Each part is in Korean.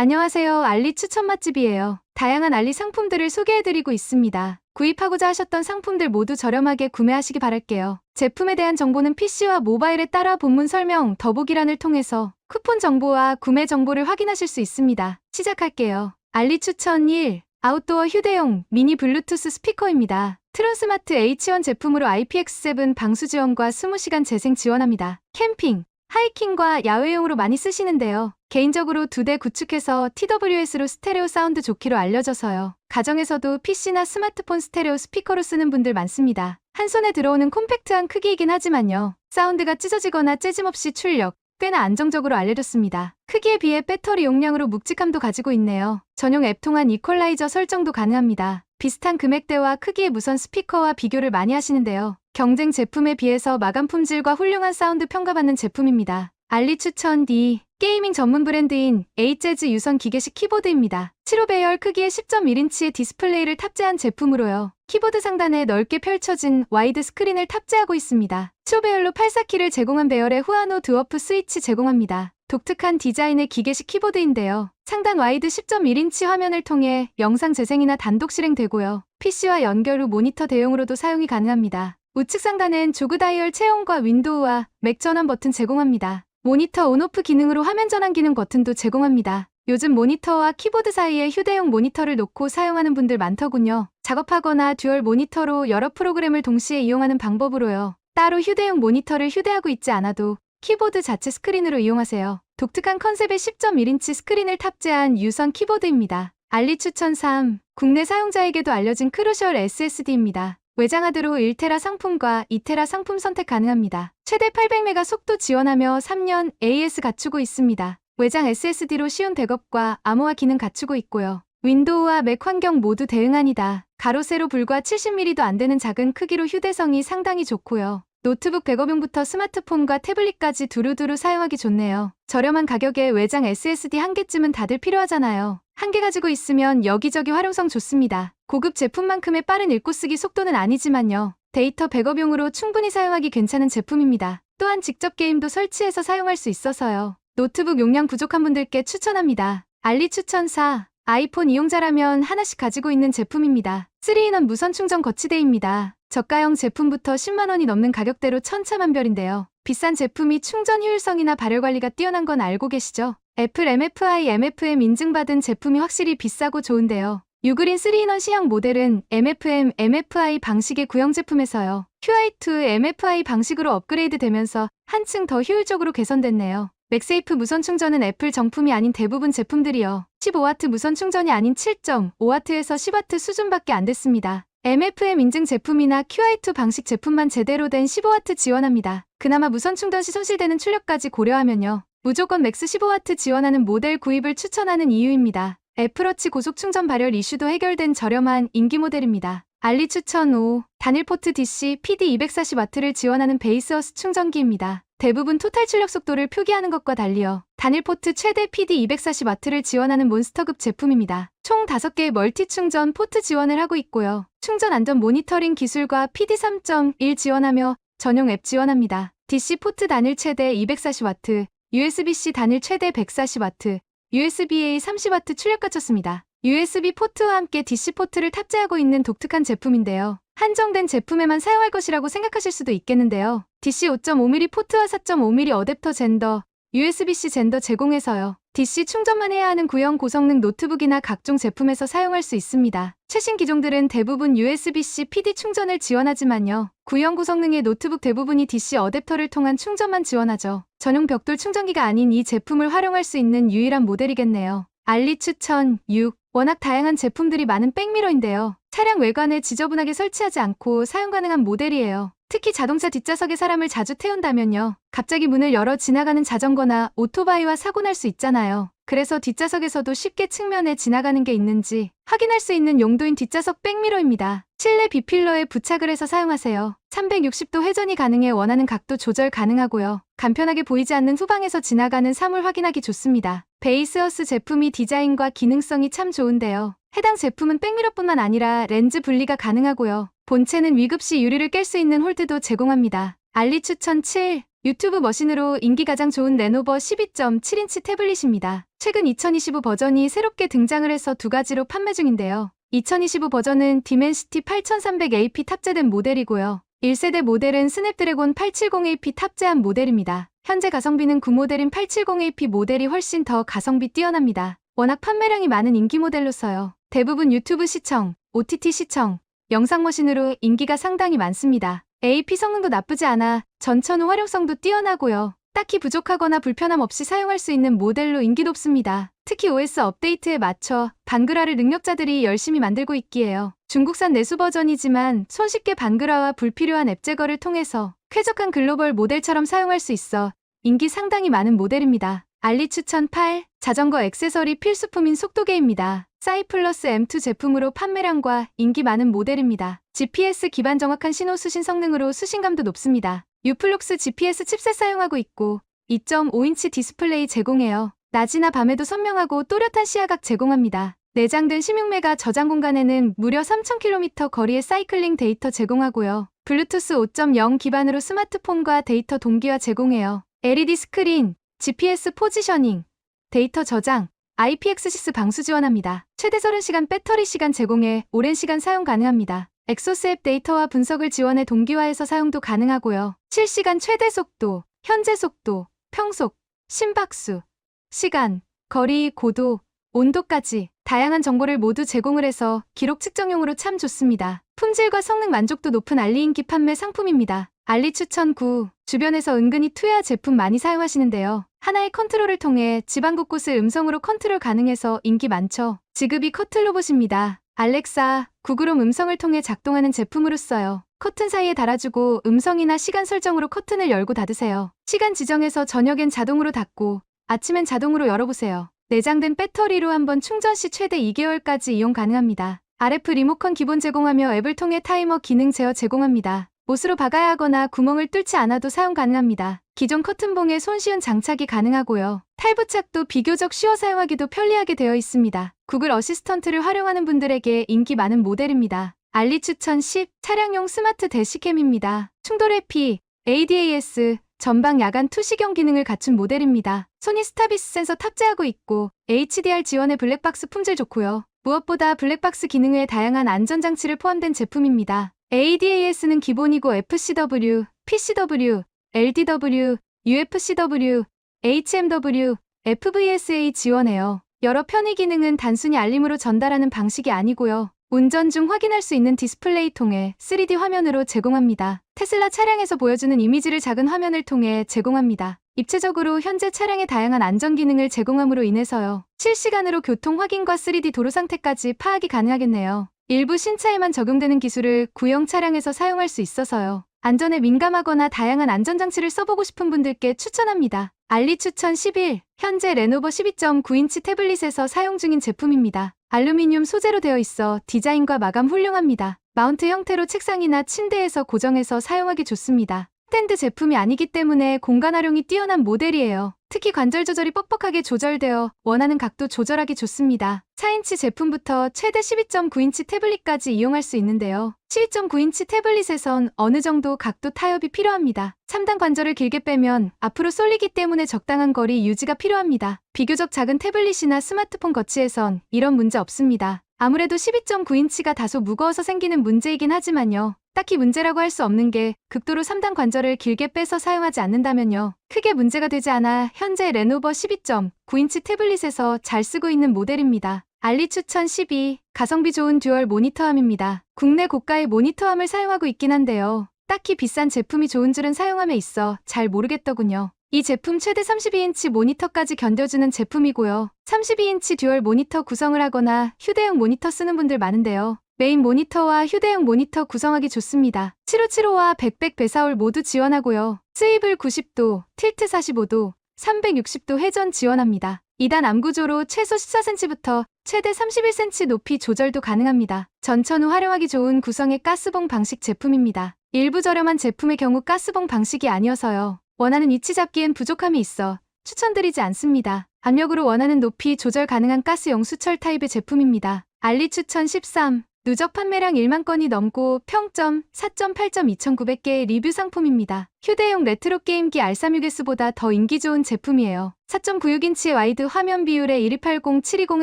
안녕하세요. 알리 추천 맛집이에요. 다양한 알리 상품들을 소개해드리고 있습니다. 구입하고자 하셨던 상품들 모두 저렴하게 구매하시기 바랄게요. 제품에 대한 정보는 PC와 모바일에 따라 본문 설명, 더보기란을 통해서 쿠폰 정보와 구매 정보를 확인하실 수 있습니다. 시작할게요. 알리 추천 1. 아웃도어 휴대용 미니 블루투스 스피커입니다. 트론 스마트 H1 제품으로 IPX7 방수 지원과 20시간 재생 지원합니다. 캠핑, 하이킹과 야외용으로 많이 쓰시는데요. 개인적으로 2대 구축해서 TWS로 스테레오 사운드 좋기로 알려져서요. 가정에서도 PC나 스마트폰 스테레오 스피커로 쓰는 분들 많습니다. 한 손에 들어오는 콤팩트한 크기이긴 하지만요. 사운드가 찢어지거나 재짐 없이 출력, 꽤나 안정적으로 알려졌습니다. 크기에 비해 배터리 용량으로 묵직함도 가지고 있네요. 전용 앱 통한 이퀄라이저 설정도 가능합니다. 비슷한 금액대와 크기의 무선 스피커와 비교를 많이 하시는데요. 경쟁 제품에 비해서 마감 품질과 훌륭한 사운드 평가받는 제품입니다. 알리 추천 D. 게이밍 전문 브랜드인 에이재즈 유선 기계식 키보드입니다. 7.5배열 크기의 10.1인치의 디스플레이를 탑재한 제품으로요. 키보드 상단에 넓게 펼쳐진 와이드 스크린을 탑재하고 있습니다. 7.5배열로 84키를 제공한 배열의 후아노 드워프 스위치 제공합니다. 독특한 디자인의 기계식 키보드인데요. 상단 와이드 10.1인치 화면을 통해 영상 재생이나 단독 실행되고요. PC와 연결 후 모니터 대용으로도 사용이 가능합니다. 우측 상단엔 조그 다이얼 체온과 윈도우와 맥 전원 버튼 제공합니다. 모니터 온오프 기능으로 화면 전환 기능 버튼도 제공합니다. 요즘 모니터와 키보드 사이에 휴대용 모니터를 놓고 사용하는 분들 많더군요. 작업하거나 듀얼 모니터로 여러 프로그램을 동시에 이용하는 방법으로요. 따로 휴대용 모니터를 휴대하고 있지 않아도 키보드 자체 스크린으로 이용하세요. 독특한 컨셉의 10.1인치 스크린을 탑재한 유선 키보드입니다. 알리 추천 3. 국내 사용자에게도 알려진 크루셜 SSD입니다. 외장하드로 1테라 상품과 2테라 상품 선택 가능합니다. 최대 800메가 속도 지원하며 3년 AS 갖추고 있습니다. 외장 SSD로 쉬운 백업과 암호화 기능 갖추고 있고요. 윈도우와 맥 환경 모두 대응하니다. 가로 세로 불과 70mm도 안 되는 작은 크기로 휴대성이 상당히 좋고요. 노트북 백업용부터 스마트폰과 태블릿까지 두루두루 사용하기 좋네요. 저렴한 가격에 외장 SSD 한 개쯤은 다들 필요하잖아요. 한 개 가지고 있으면 여기저기 활용성 좋습니다. 고급 제품만큼의 빠른 읽고 쓰기 속도는 아니지만요. 데이터 백업용으로 충분히 사용하기 괜찮은 제품입니다. 또한 직접 게임도 설치해서 사용할 수 있어서요. 노트북 용량 부족한 분들께 추천합니다. 알리 추천 4. 아이폰 이용자라면 하나씩 가지고 있는 제품입니다. 3인원 무선 충전 거치대입니다. 저가형 제품부터 10만원이 넘는 가격대로 천차만별인데요. 비싼 제품이 충전 효율성이나 발열 관리가 뛰어난 건 알고 계시죠? 애플 MFI, MFM 인증받은 제품이 확실히 비싸고 좋은데요. 유그린 3인원 C형 모델은 MFM, MFI 방식의 구형 제품에서요. QI2 MFI 방식으로 업그레이드 되면서 한층 더 효율적으로 개선됐네요. 맥세이프 무선 충전은 애플 정품이 아닌 대부분 제품들이요. 15W 무선 충전이 아닌 7.5W에서 10W 수준밖에 안 됐습니다. MFM 인증 제품이나 QI2 방식 제품만 제대로 된 15W 지원합니다. 그나마 무선 충전 시 손실되는 출력까지 고려하면요. 무조건 맥스 15W 지원하는 모델 구입을 추천하는 이유입니다. 애플워치 고속 충전 발열 이슈도 해결된 저렴한 인기 모델입니다. 알리 추천 5. 단일 포트 DC PD 240W를 지원하는 베이스어스 충전기입니다. 대부분 토탈 출력 속도를 표기하는 것과 달리요. 단일 포트 최대 PD 240W를 지원하는 몬스터급 제품입니다. 총 5개의 멀티 충전 포트 지원을 하고 있고요. 충전 안전 모니터링 기술과 PD 3.1 지원하며 전용 앱 지원합니다. DC 포트 단일 최대 240W, USB-C 단일 최대 140W, USB-A 30W 출력 갖췄습니다. USB 포트와 함께 DC 포트를 탑재하고 있는 독특한 제품인데요. 한정된 제품에만 사용할 것이라고 생각하실 수도 있겠는데요. DC 5.5mm 포트와 4.5mm 어댑터 젠더, USB-C 젠더 제공해서요. DC 충전만 해야 하는 구형 고성능 노트북이나 각종 제품에서 사용할 수 있습니다. 최신 기종들은 대부분 USB-C PD 충전을 지원하지만요. 구형 고성능의 노트북 대부분이 DC 어댑터를 통한 충전만 지원하죠. 전용 벽돌 충전기가 아닌 이 제품을 활용할 수 있는 유일한 모델이겠네요. 알리 추천 6. 워낙 다양한 제품들이 많은 백미러인데요. 차량 외관에 지저분하게 설치하지 않고 사용 가능한 모델이에요. 특히 자동차 뒷좌석에 사람을 자주 태운다면요. 갑자기 문을 열어 지나가는 자전거나 오토바이와 사고 날 수 있잖아요. 그래서 뒷좌석에서도 쉽게 측면에 지나가는 게 있는지 확인할 수 있는 용도인 뒷좌석 백미러입니다. 실내 B필러에 부착을 해서 사용하세요. 360도 회전이 가능해 원하는 각도 조절 가능하고요. 간편하게 보이지 않는 후방에서 지나가는 사물 확인하기 좋습니다. 베이스어스 제품이 디자인과 기능성이 참 좋은데요. 해당 제품은 백미러뿐만 아니라 렌즈 분리가 가능하고요. 본체는 위급시 유리를 깰 수 있는 홀드도 제공합니다. 알리 추천 7. 유튜브 머신으로 인기 가장 좋은 레노버 12.7인치 태블릿입니다. 최근 2025 버전이 새롭게 등장을 해서 두 가지로 판매 중인데요. 2025 버전은 디멘시티 8300AP 탑재된 모델이고요. 1세대 모델은 스냅드래곤 870AP 탑재한 모델입니다. 현재 가성비는 9모델인 870AP 모델이 훨씬 더 가성비 뛰어납니다. 워낙 판매량이 많은 인기 모델로서요. 대부분 유튜브 시청, OTT 시청, 영상 머신으로 인기가 상당히 많습니다. AP 성능도 나쁘지 않아 전천 후 활용성도 뛰어나고요. 딱히 부족하거나 불편함 없이 사용할 수 있는 모델로 인기 높습니다. 특히 OS 업데이트에 맞춰 반글화를 능력자들이 열심히 만들고 있기에요. 중국산 내수 버전이지만 손쉽게 반글화와 불필요한 앱 제거를 통해서 쾌적한 글로벌 모델처럼 사용할 수 있어 인기 상당히 많은 모델입니다. 알리 추천 8. 자전거 액세서리 필수품인 속도계입니다. 사이플러스 M2 제품으로 판매량과 인기 많은 모델입니다. GPS 기반 정확한 신호 수신 성능으로 수신감도 높습니다. 유플룩스 GPS 칩셋 사용하고 있고 2.5인치 디스플레이 제공해요. 낮이나 밤에도 선명하고 또렷한 시야각 제공합니다. 내장된 16메가 저장 공간에는 무려 3000km 거리의 사이클링 데이터 제공하고요. 블루투스 5.0 기반으로 스마트폰과 데이터 동기화 제공해요. LED 스크린, GPS 포지셔닝, 데이터 저장, IPX6 방수 지원합니다. 최대 30시간 배터리 시간 제공해 오랜 시간 사용 가능합니다. 엑소스 앱 데이터와 분석을 지원해 동기화해서 사용도 가능하고요. 실시간 최대 속도, 현재 속도, 평속, 심박수, 시간, 거리, 고도, 온도까지 다양한 정보를 모두 제공을 해서 기록 측정용으로 참 좋습니다. 품질과 성능 만족도 높은 알리 인기 판매 상품입니다. 알리 추천 9. 주변에서 은근히 투야 제품 많이 사용하시는데요. 하나의 컨트롤을 통해 집안 곳곳을 음성으로 컨트롤 가능해서 인기 많죠. 지급이 커튼 로봇입니다. 알렉사, 구글홈 음성을 통해 작동하는 제품으로서요. 커튼 사이에 달아주고 음성이나 시간 설정으로 커튼을 열고 닫으세요. 시간 지정해서 저녁엔 자동으로 닫고 아침엔 자동으로 열어보세요. 내장된 배터리로 한번 충전 시 최대 2개월까지 이용 가능합니다. RF 리모컨 기본 제공하며 앱을 통해 타이머 기능 제어 제공합니다. 못으로 박아야 하거나 구멍을 뚫지 않아도 사용 가능합니다. 기존 커튼봉에 손쉬운 장착이 가능하고요. 탈부착도 비교적 쉬워 사용하기도 편리하게 되어 있습니다. 구글 어시스턴트를 활용하는 분들에게 인기 많은 모델입니다. 알리 추천 10. 차량용 스마트 대시캠입니다. 충돌 회피, ADAS, 전방 야간 투시경 기능을 갖춘 모델입니다. 소니 스타비스 센서 탑재하고 있고 HDR 지원의 블랙박스 품질 좋고요. 무엇보다 블랙박스 기능 외에 다양한 안전장치를 포함된 제품입니다. ADAS는 기본이고 FCW, PCW, LDW, UFCW, HMW, FVSA 지원해요. 여러 편의 기능은 단순히 알림으로 전달하는 방식이 아니고요. 운전 중 확인할 수 있는 디스플레이 통해 3D 화면으로 제공합니다. 테슬라 차량에서 보여주는 이미지를 작은 화면을 통해 제공합니다. 입체적으로 현재 차량의 다양한 안전 기능을 제공함으로 인해서요. 실시간으로 교통 확인과 3D 도로 상태까지 파악이 가능하겠네요. 일부 신차에만 적용되는 기술을 구형 차량에서 사용할 수 있어서요. 안전에 민감하거나 다양한 안전장치를 써보고 싶은 분들께 추천합니다. 알리 추천 11. 현재 레노버 12.9인치 태블릿에서 사용 중인 제품입니다. 알루미늄 소재로 되어 있어 디자인과 마감 훌륭합니다. 마운트 형태로 책상이나 침대에서 고정해서 사용하기 좋습니다. 스탠드 제품이 아니기 때문에 공간 활용이 뛰어난 모델이에요. 특히 관절 조절이 뻑뻑하게 조절되어 원하는 각도 조절하기 좋습니다. 4인치 제품부터 최대 12.9인치 태블릿까지 이용할 수 있는데요. 12.9인치 태블릿에선 어느 정도 각도 타협이 필요합니다. 3단 관절을 길게 빼면 앞으로 쏠리기 때문에 적당한 거리 유지가 필요합니다. 비교적 작은 태블릿이나 스마트폰 거치에선 이런 문제 없습니다. 아무래도 12.9인치가 다소 무거워서 생기는 문제이긴 하지만요. 딱히 문제라고 할 수 없는 게 극도로 3단 관절을 길게 빼서 사용하지 않는다면요. 크게 문제가 되지 않아 현재 레노버 12.9인치 태블릿에서 잘 쓰고 있는 모델입니다. 알리 추천 12. 가성비 좋은 듀얼 모니터함입니다. 국내 고가의 모니터함을 사용하고 있긴 한데요. 딱히 비싼 제품이 좋은 줄은 사용함에 있어 잘 모르겠더군요. 이 제품 최대 32인치 모니터까지 견뎌주는 제품이고요. 32인치 듀얼 모니터 구성을 하거나 휴대용 모니터 쓰는 분들 많은데요. 메인 모니터와 휴대용 모니터 구성하기 좋습니다. 7575와 100 배사올 모두 지원하고요. 스위블 90도, 틸트 45도, 360도 회전 지원합니다. 2단 암구조로 최소 14cm부터 최대 31cm 높이 조절도 가능합니다. 전천 후 활용하기 좋은 구성의 가스봉 방식 제품입니다. 일부 저렴한 제품의 경우 가스봉 방식이 아니어서요. 원하는 위치 잡기엔 부족함이 있어 추천드리지 않습니다. 압력으로 원하는 높이 조절 가능한 가스용 수철 타입의 제품입니다. 알리 추천 13. 누적 판매량 1만 건이 넘고 평점 4.8점 2,900개의 리뷰 상품입니다. 휴대용 레트로 게임기 R36S보다 더 인기 좋은 제품이에요. 4.96인치의 와이드 화면 비율에 1280, 720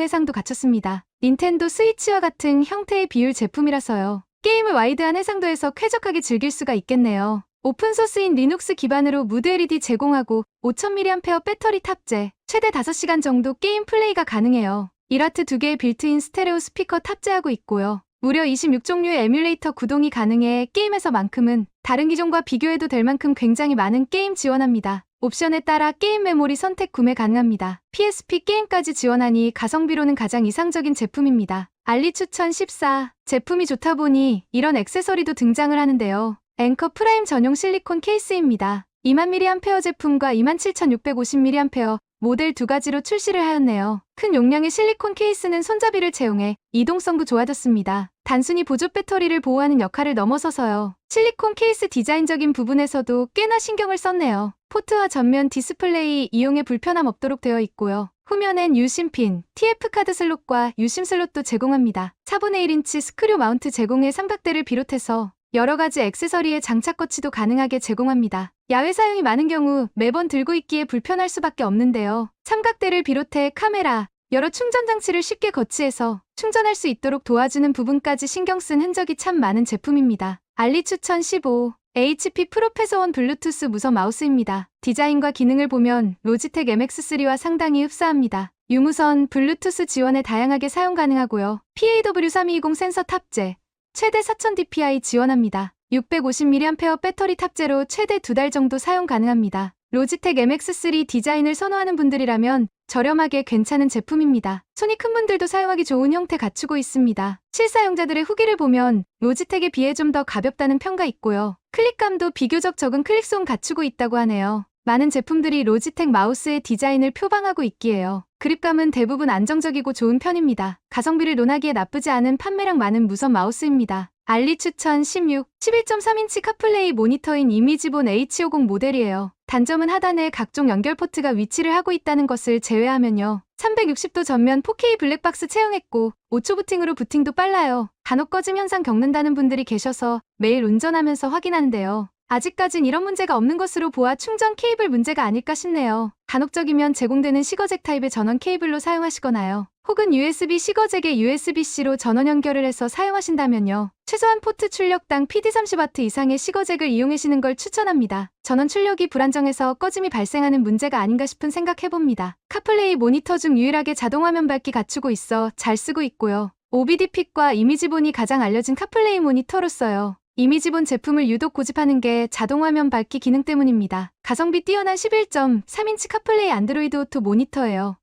해상도 갖췄습니다. 닌텐도 스위치와 같은 형태의 비율 제품이라서요. 게임을 와이드한 해상도에서 쾌적하게 즐길 수가 있겠네요. 오픈소스인 리눅스 기반으로 무드 LED 제공하고 5000mAh 배터리 탑재, 최대 5시간 정도 게임 플레이가 가능해요. 1와트 2개의 빌트인 스테레오 스피커 탑재하고 있고요. 무려 26종류의 에뮬레이터 구동이 가능해 게임에서만큼은 다른 기종과 비교해도 될 만큼 굉장히 많은 게임 지원합니다. 옵션에 따라 게임 메모리 선택 구매 가능합니다. PSP 게임까지 지원하니 가성비로는 가장 이상적인 제품입니다. 알리 추천 14. 제품이 좋다 보니 이런 액세서리도 등장을 하는데요. 앵커 프라임 전용 실리콘 케이스입니다. 20,000mAh 제품과 27,650mAh 모델 두 가지로 출시를 하였네요. 큰 용량의 실리콘 케이스는 손잡이를 채용해 이동성도 좋아졌습니다. 단순히 보조 배터리를 보호하는 역할을 넘어서서요. 실리콘 케이스 디자인적인 부분에서도 꽤나 신경을 썼네요. 포트와 전면 디스플레이 이용에 불편함 없도록 되어 있고요. 후면엔 유심핀, TF카드 슬롯과 유심 슬롯도 제공합니다. 4분의 1인치 스크류 마운트 제공해 삼각대를 비롯해서 여러가지 액세서리의 장착 거치도 가능하게 제공합니다. 야외 사용이 많은 경우 매번 들고 있기에 불편할 수밖에 없는데요. 삼각대를 비롯해 카메라, 여러 충전 장치를 쉽게 거치해서 충전할 수 있도록 도와주는 부분까지 신경 쓴 흔적이 참 많은 제품입니다. 알리 추천 15. HP 프로페서1 블루투스 무선 마우스입니다. 디자인과 기능을 보면 로지텍 MX3와 상당히 흡사합니다. 유무선, 블루투스 지원에 다양하게 사용 가능하고요. PAW3220 센서 탑재, 최대 4000dpi 지원합니다. 650mAh 배터리 탑재로 최대 2달 정도 사용 가능합니다. 로지텍 MX3 디자인을 선호하는 분들이라면 저렴하게 괜찮은 제품입니다. 손이 큰 분들도 사용하기 좋은 형태 갖추고 있습니다. 실사용자들의 후기를 보면 로지텍에 비해 좀 더 가볍다는 평가 있고요. 클릭감도 비교적 적은 클릭송 갖추고 있다고 하네요. 많은 제품들이 로지텍 마우스의 디자인을 표방하고 있기에요. 그립감은 대부분 안정적이고 좋은 편입니다. 가성비를 논하기에 나쁘지 않은 판매량 많은 무선 마우스입니다. 알리 추천 16. 11.3인치 카플레이 모니터인 이미지본 H50 모델이에요. 단점은 하단에 각종 연결 포트가 위치를 하고 있다는 것을 제외하면요. 360도 전면 4K 블랙박스 채용했고 5초 부팅으로 부팅도 빨라요. 간혹 꺼짐 현상 겪는다는 분들이 계셔서 매일 운전하면서 확인하는데요. 아직까진 이런 문제가 없는 것으로 보아 충전 케이블 문제가 아닐까 싶네요. 간혹적이면 제공되는 시거잭 타입의 전원 케이블로 사용하시거나요. 혹은 USB 시거잭에 USB-C로 전원 연결을 해서 사용하신다면요. 최소한 포트 출력당 PD30W 이상의 시거잭을 이용하시는 걸 추천합니다. 전원 출력이 불안정해서 꺼짐이 발생하는 문제가 아닌가 싶은 생각해봅니다. 카플레이 모니터 중 유일하게 자동화면 밝기 갖추고 있어 잘 쓰고 있고요. OBD-핏과 이미지본이 가장 알려진 카플레이 모니터로서요. 이미지본 제품을 유독 고집하는 게 자동화면 밝기 기능 때문입니다. 가성비 뛰어난 11.3인치 카플레이 안드로이드 오토 모니터예요.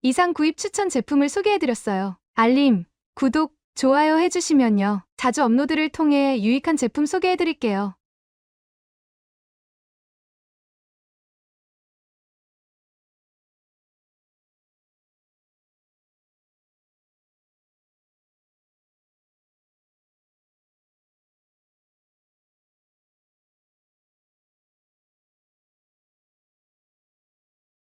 이상 구입 추천 제품을 소개해드렸어요. 알림, 구독, 좋아요 해주시면요. 자주 업로드를 통해 유익한 제품 소개해드릴게요.